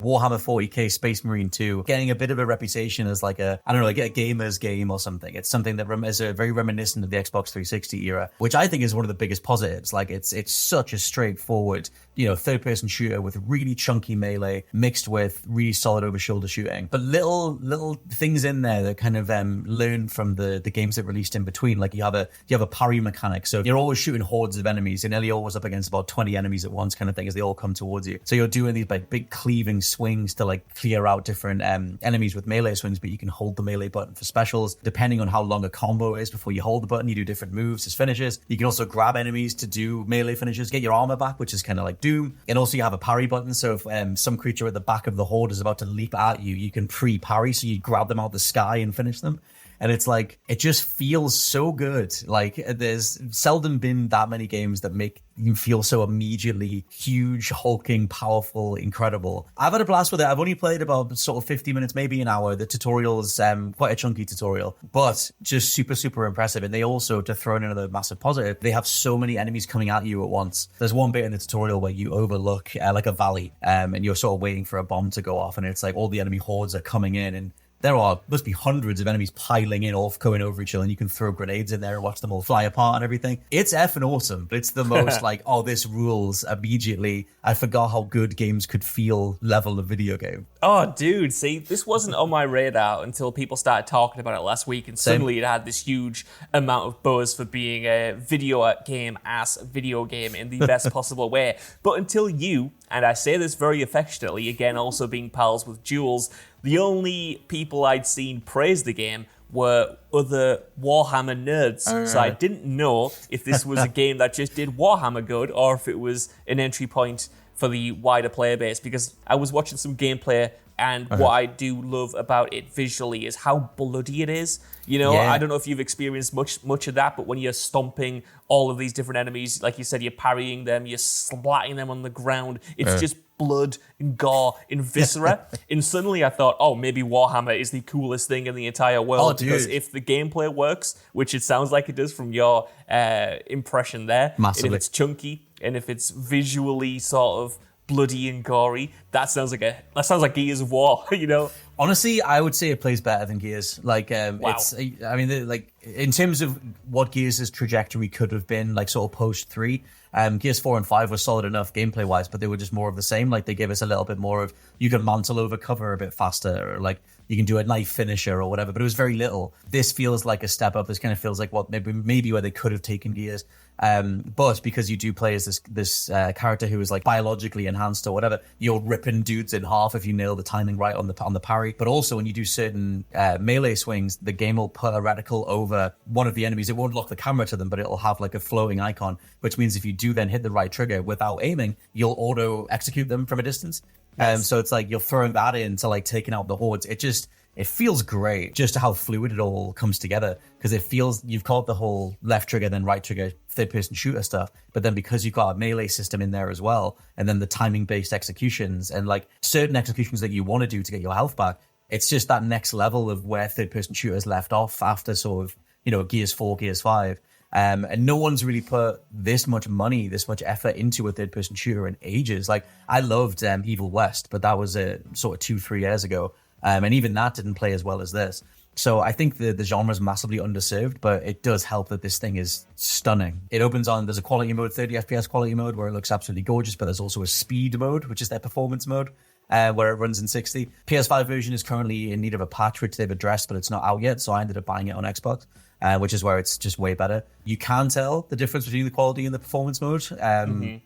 Warhammer 40k Space Marine 2 getting a bit of a reputation as like a, I don't know, like a gamer's game or something. It's something that is very reminiscent of the Xbox 360 era, which I think is one of the biggest positives. Like it's such a straightforward, third person shooter with really chunky melee mixed with really solid over shoulder shooting, but little things in there that kind of learn from the games that released in between. Like you have a parry mechanic, so you're always shooting hordes of enemies. You're nearly always up against about 20 enemies at once, kind of thing, as they all come towards you. So you're doing these like big cleaving swings to like clear out different enemies with melee swings, but you can hold the melee button for specials. Depending on how long a combo is before you hold the button, you do different moves as finishes. You can also grab enemies to do melee finishes, get your armor back, which is kind of like Doom. And also you have a parry button, so if some creature at the back of the horde is about to leap at you, you can pre-parry, so you grab them out the sky and finish them. And it's like, it just feels so good. Like there's seldom been that many games that make you feel so immediately huge, hulking, powerful, incredible. I've had a blast with it. I've only played about sort of 50 minutes, maybe an hour. The tutorial is quite a chunky tutorial, but just super, super impressive. And they also, to throw in another massive positive, they have so many enemies coming at you at once. There's one bit in the tutorial where you overlook like a valley and you're sort of waiting for a bomb to go off, and it's like all the enemy hordes are coming in, and must be hundreds of enemies piling in, all going over each other, and you can throw grenades in there and watch them all fly apart and everything. It's effing awesome. It's the most like, oh, this rules immediately. I forgot how good games could feel level of video game. Oh, dude, see, this wasn't on my radar until people started talking about it last week, and suddenly it had this huge amount of buzz for being a video game in the best possible way. But until you, and I say this very affectionately, again, also being pals with Jules, the only people I'd seen praise the game were other Warhammer nerds. So I didn't know if this was a game that just did Warhammer good or if it was an entry point for the wider player base, because I was watching some gameplay, and what I do love about it visually is how bloody it is. I don't know if you've experienced much of that, but when you're stomping all of these different enemies, like you said, you're parrying them, you're splatting them on the ground. It's just blood and gore and viscera. And suddenly I thought, oh, maybe Warhammer is the coolest thing in the entire world. Because if the gameplay works, which it sounds like it does from your impression there, massively, and if it's chunky, and if it's visually sort of bloody and gory, that sounds like Gears of War, Honestly, I would say it plays better than Gears. Like, wow. Like in terms of what Gears' trajectory could have been, like sort of post 3, Gears 4 and 5 were solid enough gameplay wise, but they were just more of the same. Like they gave us a little bit more of, you can mantle over cover a bit faster, or like you can do a knife finisher or whatever, but it was very little. This feels like a step up. This kind of feels like what maybe where they could have taken Gears. But because you do play as this character who is like biologically enhanced or whatever, you're ripping dudes in half if you nail the timing right on the parry. But also when you do certain melee swings, the game will put a reticle over one of the enemies. It won't lock the camera to them, but it'll have like a floating icon, which means if you do then hit the right trigger without aiming, you'll auto execute them from a distance. Yes. So it's like you're throwing that in to like taking out the hordes. It feels great, just how fluid it all comes together, because it feels you've caught the whole left trigger, then right trigger, third-person shooter stuff, but then because you've got a melee system in there as well, and then the timing-based executions, and like certain executions that you want to do to get your health back, it's just that next level of where third-person shooters left off after sort of, Gears 4, Gears 5. And no one's really put this much money, this much effort into a third-person shooter in ages. Like, I loved Evil West, but that was sort of 2-3 years ago. And even that didn't play as well as this. So I think the genre is massively underserved, but it does help that this thing is stunning. It opens on, there's a quality mode, 30 FPS quality mode, where it looks absolutely gorgeous, but there's also a speed mode, which is their performance mode, where it runs in 60. PS5 version is currently in need of a patch, which they've addressed, but it's not out yet, so I ended up buying it on Xbox. Which is where it's just way better. You can tell the difference between the quality and the performance mode.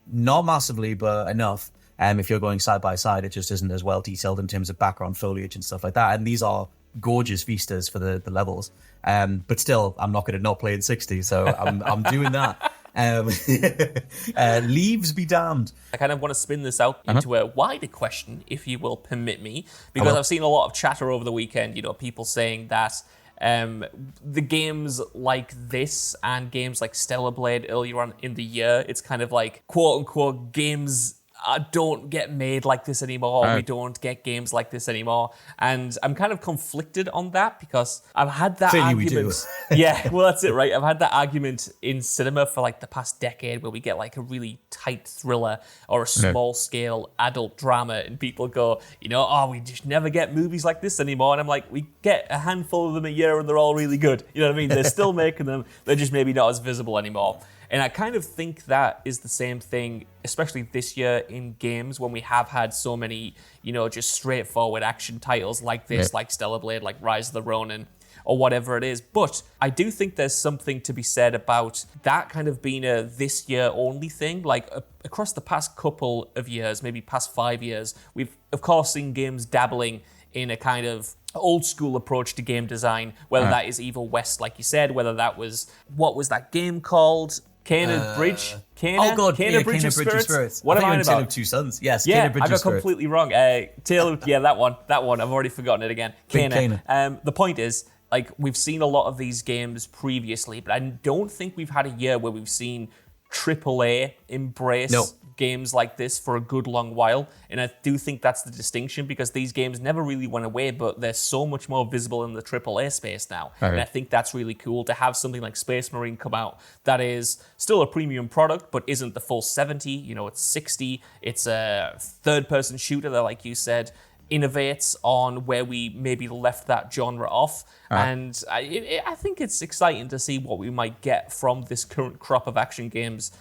Not massively, but enough. If you're going side by side, it just isn't as well detailed in terms of background foliage and stuff like that. And these are gorgeous vistas for the levels. But still, I'm not going to not play in 60, so I'm doing that. Leaves be damned. I kind of want to spin this out into a wider question, if you will permit me, because I've seen a lot of chatter over the weekend, people saying that the games like this and games like Stellar Blade earlier on in the year, it's kind of like quote unquote games don't get made like this anymore. Oh. We don't get games like this anymore. And I'm kind of conflicted on that because I've had that Clearly argument. we do. Yeah, well, that's it, right? I've had that argument in cinema for like the past decade where we get like a really tight thriller or a small scale adult drama and people go, we just never get movies like this anymore. And I'm like, we get a handful of them a year and they're all really good. You know what I mean? They're still making them. They're just maybe not as visible anymore. And I kind of think that is the same thing, especially this year in games when we have had so many, just straightforward action titles like this, like Stellar Blade, like Rise of the Ronin, or whatever it is. But I do think there's something to be said about that kind of being a this year only thing. Like across the past couple of years, maybe past 5 years, we've of course seen games dabbling in a kind of old school approach to game design, whether that is Evil West, like you said, whether that was, what was that game called? Kena Bridge? Kena Bridge of Spirits? What am I on about? Tale of Two Sons. Yes, yeah, Kena Bridge I of got Spirits. completely wrong. That one. I've already forgotten it again. Kena. The point is, like, we've seen a lot of these games previously, but I don't think we've had a year where we've seen AAA embrace games like this for a good long while. And I do think that's the distinction because these games never really went away, but they're so much more visible in the AAA space now. Okay. And I think that's really cool to have something like Space Marine come out that is still a premium product, but isn't the full 70, it's 60. It's a third-person shooter that, like you said, innovates on where we maybe left that genre off. And I think it's exciting to see what we might get from this current crop of action games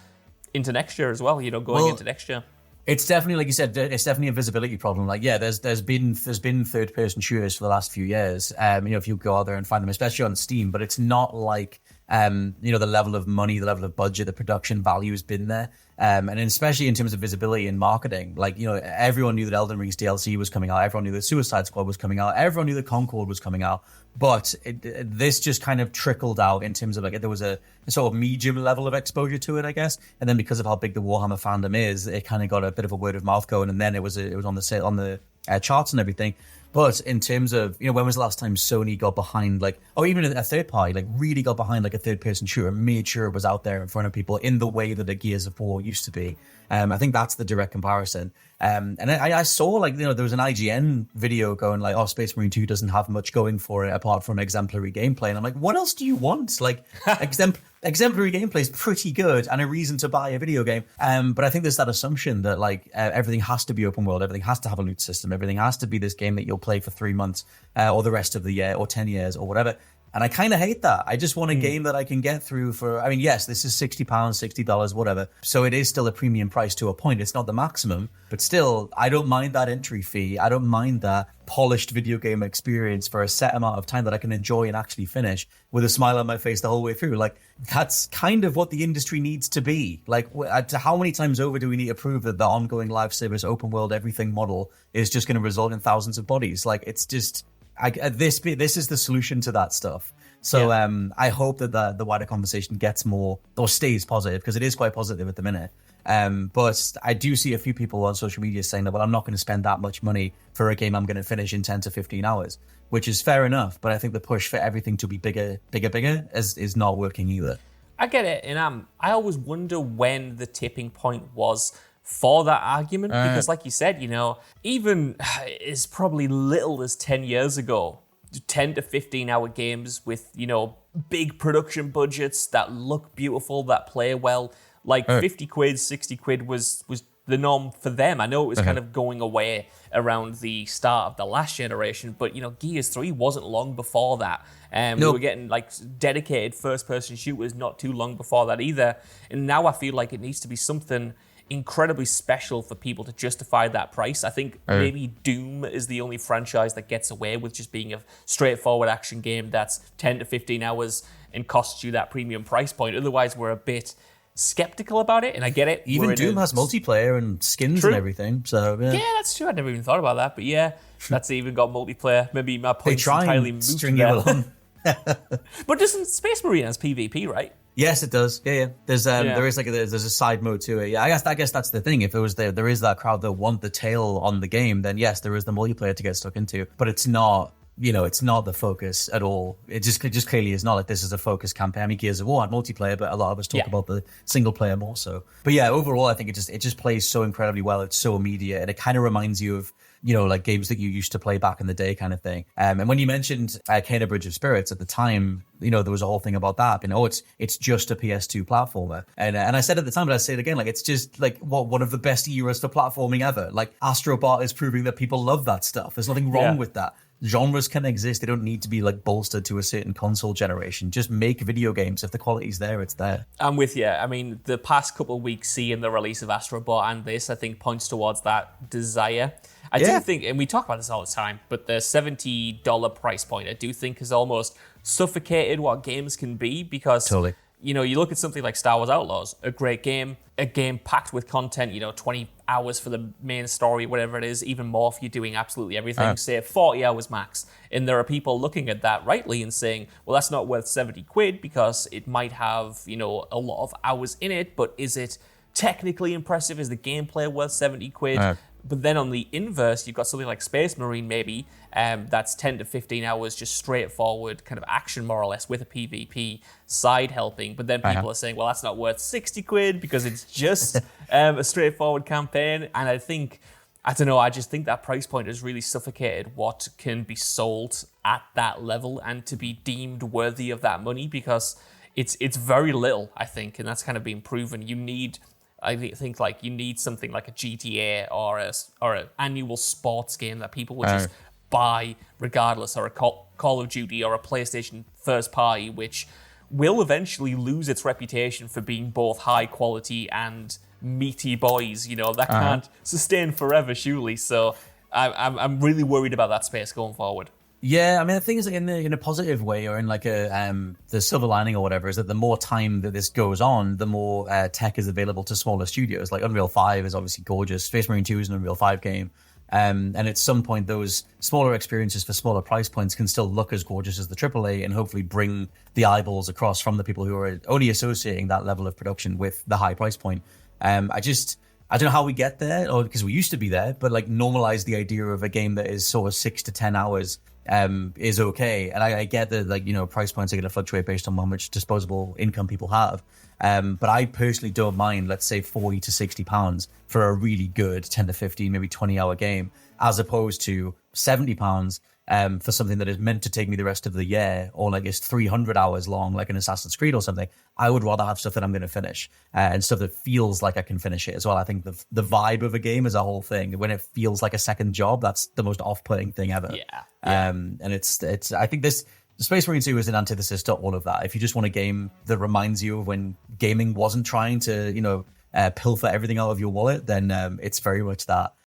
into next year as well, going into next year. It's definitely, like you said, it's definitely a visibility problem. Like, yeah, there's been third-person shooters for the last few years. If you go out there and find them, especially on Steam, but it's not like the level of money, the level of budget, the production value has been there. And especially in terms of visibility and marketing, like, everyone knew that Elden Ring's DLC was coming out. Everyone knew that Suicide Squad was coming out. Everyone knew that Concord was coming out. But this just kind of trickled out in terms of, like, there was a sort of medium level of exposure to it, I guess. And then because of how big the Warhammer fandom is, it kind of got a bit of a word of mouth going. And then it was on the charts and everything. But in terms of, when was the last time Sony got behind, like, or even a third party, like, really got behind, like, a third-person shooter, made sure it was out there in front of people in the way that the Gears of War used to be. I think that's the direct comparison. And I saw, like, there was an IGN video going, like, Space Marine 2 doesn't have much going for it apart from exemplary gameplay. And I'm like, what else do you want? Like, exemplary gameplay is pretty good and a reason to buy a video game. But I think there's that assumption that, like, everything has to be open world, everything has to have a loot system, everything has to be this game that you'll play for 3 months or the rest of the year or 10 years or whatever. And I kind of hate that. I just want a game that I can get through for, yes, this is £60, $60, whatever. So it is still a premium price to a point. It's not the maximum, but still, I don't mind that entry fee. I don't mind that polished video game experience for a set amount of time that I can enjoy and actually finish with a smile on my face the whole way through. Like, that's kind of what the industry needs to be. Like, how many times over do we need to prove that the ongoing live service, open world, everything model is just going to result in thousands of bodies? Like, it's just... this is the solution to that stuff. So I hope that the wider conversation gets more or stays positive, because it is quite positive at the minute. But I do see a few people on social media saying that, well, I'm not going to spend that much money for a game I'm going to finish in 10 to 15 hours, which is fair enough. But I think the push for everything to be bigger is not working either. I get it. And I always wonder when the tipping point was for that argument, because like you said, even as probably little as 10 years ago, 10 to 15 hour games with, big production budgets that look beautiful, that play well, like 50 quid, 60 quid was the norm for them. I know it was kind of going away around the start of the last generation, but, Gears 3 wasn't long before that. We were getting, like, dedicated first-person shooters not too long before that either. And now I feel like it needs to be something incredibly special for people to justify that price. I think maybe Doom is the only franchise that gets away with just being a straightforward action game that's 10 to 15 hours and costs you that premium price point. Otherwise, we're a bit skeptical about it, and I get it. Even Doom has multiplayer and skins and everything. So yeah, that's true. I never even thought about that, but yeah, that's even got multiplayer. Maybe my point's entirely moot string you along. But doesn't Space Marine has PvP, right? Yes, it does. Yeah. There's there's a side mode to it. Yeah, I guess that's the thing. If it was there is that crowd that want the tail on the game, then yes, there is the multiplayer to get stuck into. But it's not it's not the focus at all. It just clearly is not. Like, this is a focused campaign. I mean, Gears of War had multiplayer, but a lot of us talk about the single player more so. But yeah, overall, I think it just plays so incredibly well. It's so immediate, and it kind of reminds you of, like games that you used to play back in the day kind of thing. And when you mentioned Kena Bridge of Spirits at the time, there was a whole thing about that. It's just a PS2 platformer. And I said at the time, but I say it again, like, it's just like one of the best eras for platforming ever. Like, Astro Bot is proving that people love that stuff. There's nothing wrong with that. Genres can exist. They don't need to be like bolstered to a certain console generation. Just make video games. If the quality's there, it's there. I'm with you. I mean, the past couple of weeks seeing the release of Astro Bot and this, I think, points towards that desire. I do think, and we talk about this all the time, but the $70 price point, I do think, has almost suffocated what games can be, because totally. You look at something like Star Wars Outlaws, a great game, a game packed with content, 20 hours for the main story, whatever it is, even more if you're doing absolutely everything, say 40 hours max. And there are people looking at that rightly and saying, well, that's not worth 70 quid because it might have, a lot of hours in it, but is it technically impressive? Is the gameplay worth 70 quid? But then on the inverse, you've got something like Space Marine, maybe, that's 10 to 15 hours, just straightforward kind of action, more or less, with a PvP side helping. But then people are saying, well, that's not worth 60 quid because it's just a straightforward campaign. And I just think that price point has really suffocated what can be sold at that level and to be deemed worthy of that money, because it's very little, I think, and that's kind of been proven. I think like you need something like a GTA or an annual sports game that people will just buy regardless, or a Call of Duty or a PlayStation first party, which will eventually lose its reputation for being both high quality and meaty boys. That can't sustain forever, surely. So I'm really worried about that space going forward. Yeah, I mean, the thing is, in a positive way, or in like the silver lining or whatever, is that the more time that this goes on, the more tech is available to smaller studios. Like Unreal 5 is obviously gorgeous. Space Marine 2 is an Unreal 5 game. And at some point, those smaller experiences for smaller price points can still look as gorgeous as the AAA, and hopefully bring the eyeballs across from the people who are only associating that level of production with the high price point. I don't know how we get there, or because we used to be there, but like normalize the idea of a game that is sort of 6 to 10 hours is okay. And I get that, like, price points are going to fluctuate based on how much disposable income people have. But I personally don't mind, let's say, 40 to 60 pounds for a really good 10 to 15, maybe 20 hour game, as opposed to 70 pounds for something that is meant to take me the rest of the year, or like is 300 hours long, like an Assassin's Creed or something. I would rather have stuff that I'm going to finish, and stuff that feels like I can finish it as well. I think the vibe of a game is a whole thing. When it feels like a second job, that's the most off-putting thing ever. Yeah. And it's I think the Space Marine 2 is an antithesis to all of that. If you just want a game that reminds you of when gaming wasn't trying to, pilfer everything out of your wallet, then it's very much that.